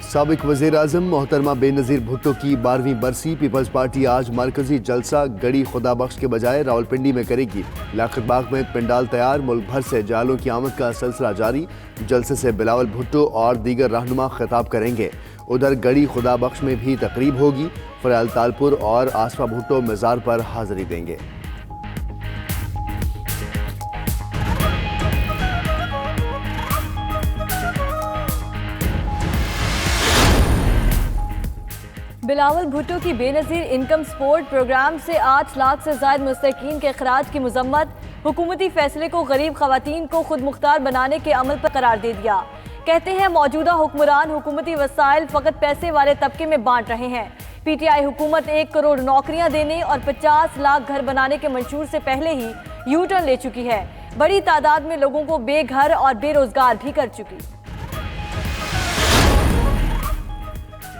साबिक वज़ीर आज़म मोहतरमा बेनज़ीर भुट्टो की 12वीं बरसी। पीपल्स पार्टी आज मरकजी जलसा गड़ी खुदाबख्श के बजाय रावलपिंडी में करेगी। लियाकत बाग में पंडाल तैयार, मुल्क भर से जालों की आमद का सिलसिला जारी। जलसे से बिलावल भुट्टो और दीगर रहनुमा खिताब करेंगे। उधर गड़ी खुदाबख्श में भी तकरीब होगी। फरयाल तालपुर और आसफा भुट्टो मज़ार पर हाजिरी देंगे। बिलावल भुट्टो की बेनज़ीर इनकम सपोर्ट प्रोग्राम से 8 लाख से ज़ायद मुस्तकीन के अखराज की मजम्मत। हुकूमती फैसले को गरीब खवातीन को खुद मुख्तार बनाने के अमल पर करार दे दिया। कहते हैं मौजूदा हुक्मरान हुकूमती वसाइल फ़कत पैसे वाले तबके में बांट रहे हैं। PTI हुकूमत 1 करोड़ नौकरियां देने और 50 लाख घर बनाने के मंशूर से पहले ही यू टर्न ले चुकी है। बड़ी तादाद में लोगों को बेघर और बेरोजगार भी कर चुकी।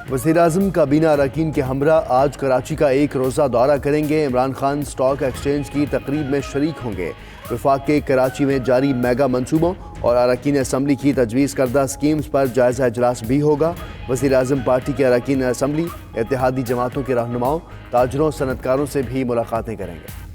वज़ीर आज़म काबीना अरकान के हमरा आज कराची का एक रोज़ा दौरा करेंगे। इमरान खान स्टॉक एक्सचेंज की तकरीब में शरीक होंगे। वफाक के कराची में जारी मेगा मनसूबों और अरकान असम्बली की तजवीज़ करदा स्कीम्स पर जायज़ा इजलास भी होगा। वज़ीर आज़म पार्टी के अरकान असम्बली, इत्तेहादी जमातों के रहनुमाओं, ताजरों, सनतकारों से भी मुलाकातें करेंगे।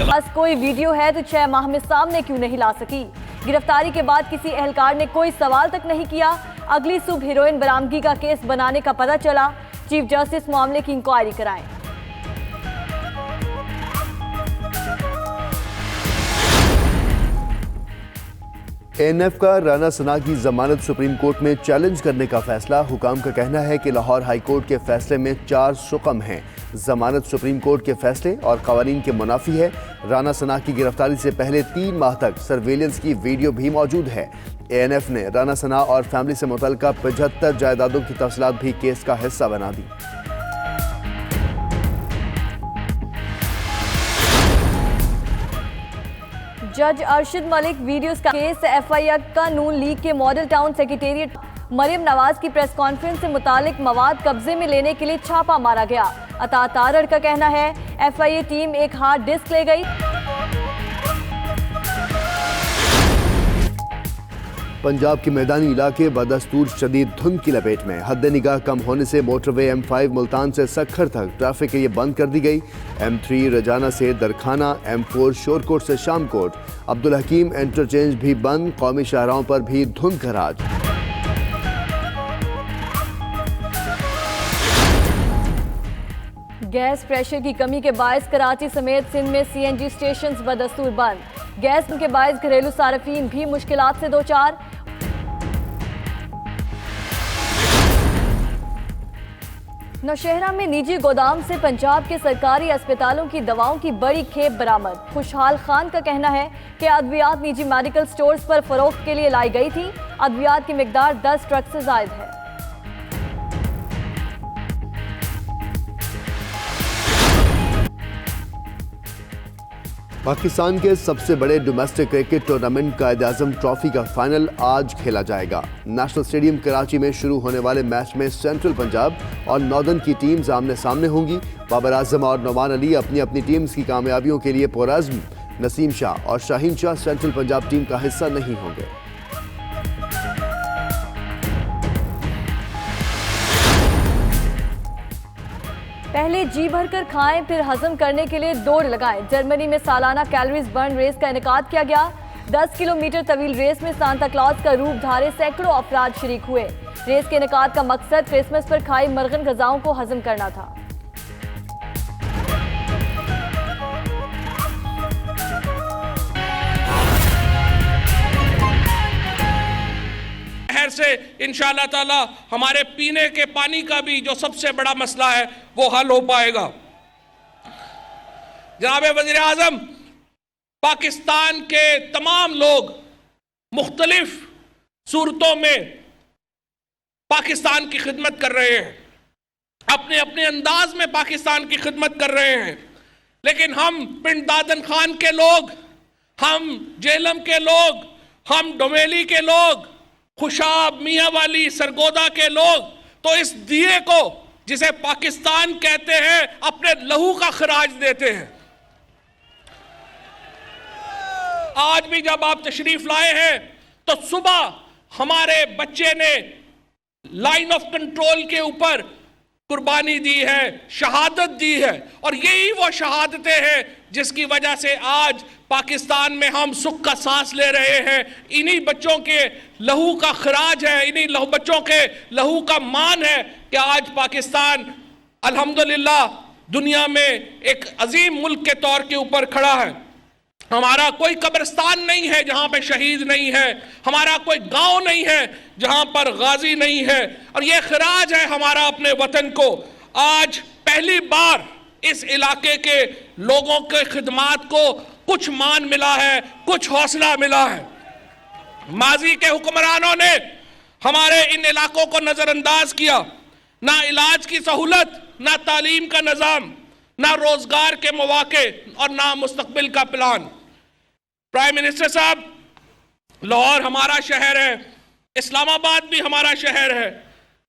बस कोई वीडियो है तो 6 माह में सामने क्यों नहीं ला सकी? गिरफ्तारी के बाद किसी एहलकार ने कोई सवाल तक नहीं किया। अगली सुबह हीरोइन बरामदगी का केस बनाने का पता चला। चीफ जस्टिस मामले की इंक्वायरी कराएं। ANF का राना सना की जमानत सुप्रीम कोर्ट में चैलेंज करने का फैसला। हुकाम का कहना है कि लाहौर हाई कोर्ट के फैसले में 4 शुकम हैं। जमानत सुप्रीम कोर्ट के फैसले और कवानीन के मुनाफी है। राना सना की गिरफ्तारी से पहले 3 माह तक सर्वेलेंस की वीडियो भी मौजूद है। ANF ने राना सना और फैमिली से मुतल्लिका 75 जायदादों की तफसीलात भी केस का हिस्सा बना दी। जज अरशद मलिक वीडियोस का केस FIR का नून लीग के Model Town secretariat Maryam Nawaz की प्रेस कॉन्फ्रेंस से मुतालिक मवाद कब्जे में लेने के लिए छापा मारा गया। अता तारड़ का कहना है FIA टीम एक हार्ड डिस्क ले गई। पंजाब के मैदानी इलाके बदस्तूर शदीद धुंध की लपेट में। हद निगाह कम होने से मोटरवे M5 मुल्तान से सखर तक ट्रैफिक के लिए बंद कर दी गई। M3 रजाना से दरखाना, M4 शोरकोट से शामकोट, अब्दुल हकीम इंटरचेंज भी बंद। कौमी शाहराहों पर भी धुंध का राज। गैस प्रेशर की कमी के बायस कराची समेत सिंध में CNG स्टेशन बदस्तूर बंद। गैस के बायस घरेलू सार्फिन भी मुश्किलात से दो चार। नौशहरा में निजी गोदाम से पंजाब के सरकारी अस्पतालों की दवाओं की बड़ी खेप बरामद। खुशहाल खान का कहना है कि अद्वियात निजी मेडिकल स्टोर्स पर फरोख्त के लिए लाई गई थी। अद्वियात की मिकदार 10 ट्रक से जायद है। पाकिस्तान के सबसे बड़े domestic cricket tournament Quaid-e-Azam trophy का फाइनल आज खेला जाएगा। नेशनल स्टेडियम कराची में शुरू होने वाले मैच में सेंट्रल पंजाब और नॉर्दर्न की टीम्स आमने सामने होंगी। बाबर आजम और नौमान अली अपनी अपनी टीम्स की कामयाबियों के लिए पुरअज़्म। नसीम शाह और शाहीन शाह सेंट्रल पंजाब टीम का हिस्सा नहीं होंगे। पहले जी भरकर खाएं फिर हजम करने के लिए दौड़ लगाएं। जर्मनी में सालाना कैलोरीज बर्न रेस का इनेकाद किया गया। 10 किलोमीटर तवील रेस में सांता क्लॉज का रूप धारे सैकड़ों अफराद शरीक हुए। रेस के इनेकाद का मकसद क्रिसमस पर खाई मरगन गजाओं को हजम करना था। से इंशाअल्लाह ताला हमारे पीने के पानी का भी जो सबसे बड़ा मसला है वो हल हो पाएगा। जनाब वज़ीर आज़म, पाकिस्तान के तमाम लोग मुख्तलिफ सूरतों में पाकिस्तान की खिदमत कर रहे हैं, अपने अपने अंदाज में पाकिस्तान की खिदमत कर रहे हैं। लेकिन हम पिंड दादन खान के लोग, हम जेलम के लोग, हम डोमेली के लोग, खुशाब, मियाँ वाली, सरगोदा के लोग तो इस दिए को जिसे पाकिस्तान कहते हैं अपने लहू का खराज देते हैं। आज भी जब आप तशरीफ लाए हैं तो सुबह हमारे बच्चे ने लाइन ऑफ कंट्रोल के ऊपर कुर्बानी दी है, शहादत दी है, और यही वो शहादतें हैं जिसकी वजह से आज पाकिस्तान में हम सुख का सांस ले रहे हैं। इन्हीं बच्चों के लहू का खराज है, इन्हीं बच्चों के लहू का मान है कि आज पाकिस्तान अल्हम्दुलिल्लाह दुनिया में एक अजीम मुल्क के तौर के ऊपर खड़ा है। हमारा कोई कब्रिस्तान नहीं है जहां पे शहीद नहीं है, हमारा कोई गांव नहीं है जहां पर गाजी नहीं है, और यह खराज है हमारा अपने वतन को। आज पहली बार इस इलाके के लोगों के खिदमात को कुछ मान मिला है, कुछ हौसला मिला है। माजी के हुक्मरानों ने हमारे इन इलाकों को नजरअंदाज किया, ना इलाज की सहूलत, ना तालीम का निजाम, ना रोजगार के मौके और ना मुस्तकबिल का प्लान। प्राइम मिनिस्टर साहब, लाहौर हमारा शहर है, इस्लामाबाद भी हमारा शहर है,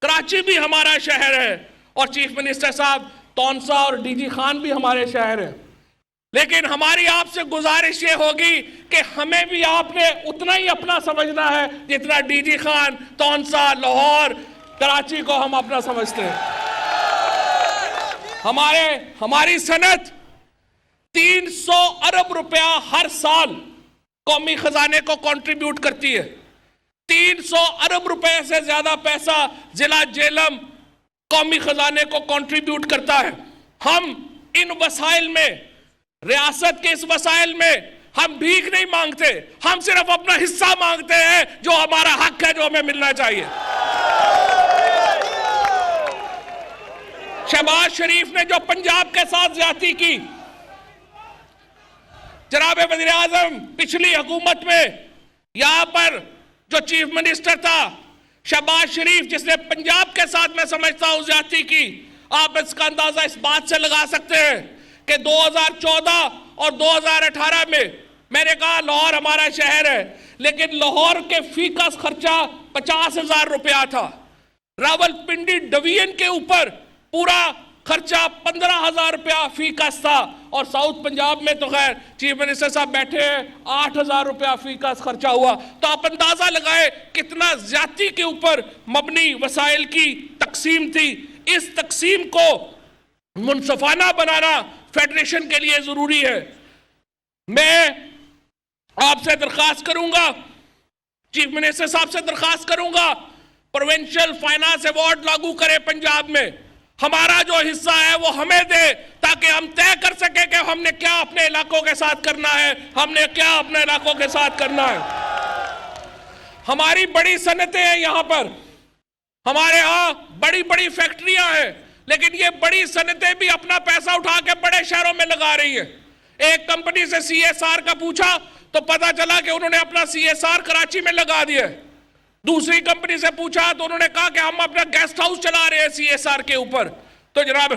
कराची भी हमारा शहर है, और चीफ मिनिस्टर साहब तौनसा और डीजी खान भी हमारे शहर है। लेकिन हमारी आपसे गुजारिश ये होगी कि हमें भी आपने उतना ही अपना समझना है जितना डीजी खान, तौनसा, लाहौर, कराची को हम अपना समझते हैं। हमारी सनत 300 अरब रुपया हर साल कौमी खजाने को कंट्रीब्यूट करती है। 300 अरब रुपए से ज्यादा पैसा जिला जेलम कौमी खजाने को कंट्रीब्यूट करता है। हम इन वसाइल में, रियासत के इस वसाइल में हम भीख नहीं मांगते, हम सिर्फ अपना हिस्सा मांगते हैं जो हमारा हक है, जो हमें मिलना चाहिए। शहबाज शरीफ ने जो पंजाब के साथ ज्यादती की, जनाब वज़ीर आज़म पिछली हुकूमत में यहां पर जो चीफ मिनिस्टर था शहबाज शरीफ, जिसने पंजाब के साथ मैं समझता हूं ज्यादती की, आप इसका अंदाजा इस बात से लगा सकते हैं कि 2014 और 2018 में मैंने कहा लाहौर हमारा शहर है, लेकिन लाहौर के फीकस खर्चा 50,000 रुपया था। रावलपिंडी डिवीजन के ऊपर पूरा खर्चा 15,000 रुपया फीकस था, और साउथ पंजाब में तो खैर चीफ मिनिस्टर साहब बैठे हैं, 8,000 रुपया फीकस खर्चा हुआ। तो आप अंदाजा लगाए कितना ज्यादती के ऊपर मबनी वसाइल की तकसीम थी। इस तकसीम को मुनसफाना बनाना फेडरेशन के लिए जरूरी है। मैं आपसे दरखास्त करूंगा, चीफ मिनिस्टर साहब से दरखास्त करूंगा, प्रोविंशियल फाइनेंस अवार्ड लागू करें पंजाब में, हमारा जो हिस्सा है वो हमें दे, ताकि हम तय कर सके कि हमने क्या अपने इलाकों के साथ करना है, हमने क्या अपने इलाकों के साथ करना है। हमारी बड़ी सनतें हैं यहां पर, हमारे यहां बड़ी बड़ी फैक्ट्रियां हैं, लेकिन ये बड़ी सनतें भी अपना पैसा उठा के बड़े शहरों में लगा रही है। एक कंपनी से CSR का पूछा तो पता चला कि उन्होंने अपना CSR कराची में लगा दिया। दूसरी कंपनी से पूछा तो उन्होंने कहा कि हम अपना गेस्ट हाउस चला रहे हैं CSR के ऊपर। तो जनाब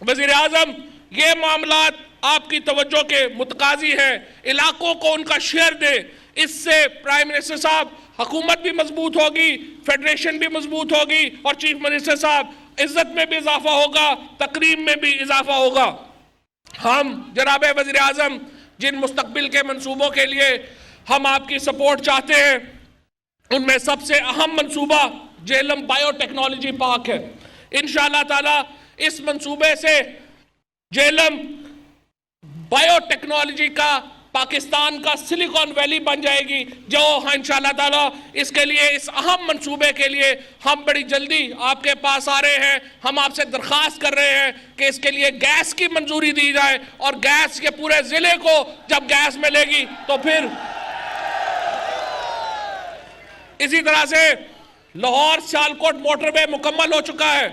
वजीर आजम, ये मामलात आपकी तवज्जो के मुतकाजी है, इलाकों को उनका शेयर दे। इससे प्राइम मिनिस्टर साहब हुकूमत भी मजबूत होगी, फेडरेशन भी मजबूत होगी, और चीफ मिनिस्टर साहब इज्जत में भी इजाफा होगा, तकरीम में भी इजाफा होगा। हम जनाब वजीर आजम, जिन मुस्तकबिल के मंसूबों के लिए हम आपकी सपोर्ट चाहते हैं, उनमें सबसे अहम मंसूबा जेलम बायोटेक्नोलॉजी पार्क है। इंशाअल्लाह ताला इस मंसूबे से जेलम बायोटेक्नोलॉजी का पाकिस्तान का सिलिकॉन वैली बन जाएगी, जो इंशाअल्लाह ताला इसके लिए, इस अहम मंसूबे के लिए हम बड़ी जल्दी आपके पास आ रहे हैं। हम आपसे दरख्वास्त कर रहे हैं कि इसके लिए गैस की मंजूरी दी जाए, और गैस के पूरे जिले को जब गैस मिलेगी तो फिर इसी तरह से लाहौर सियालकोट मोटरवे मुकम्मल हो चुका है।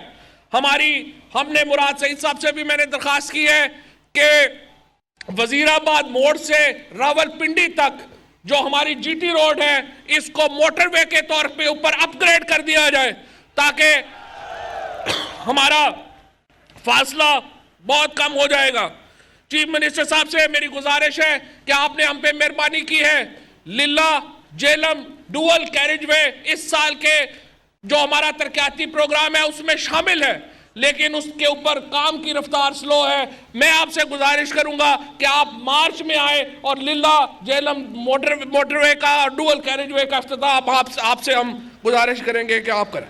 हमने मुराद सईद साहब से भी मैंने दरखास्त की है कि वजीराबाद मोड़ से रावलपिंडी तक जो हमारी GT रोड है, इसको मोटरवे के तौर पे ऊपर अपग्रेड कर दिया जाए, ताकि हमारा फासला बहुत कम हो जाएगा। चीफ मिनिस्टर साहब से मेरी गुजारिश है कि आपने हम पे मेहरबानी की है, लिल्ला जेलम डुअल कैरिजवे इस साल के जो हमारा तरक्याती प्रोग्राम है उसमें शामिल है, लेकिन उसके ऊपर काम की रफ्तार स्लो है। मैं आपसे गुजारिश करूंगा कि आप मार्च में आए और लिल्ला जेहलम मोटरवे का डुअल कैरेजवे का इफ्तिताह आपसे हम गुजारिश करेंगे कि आप करें।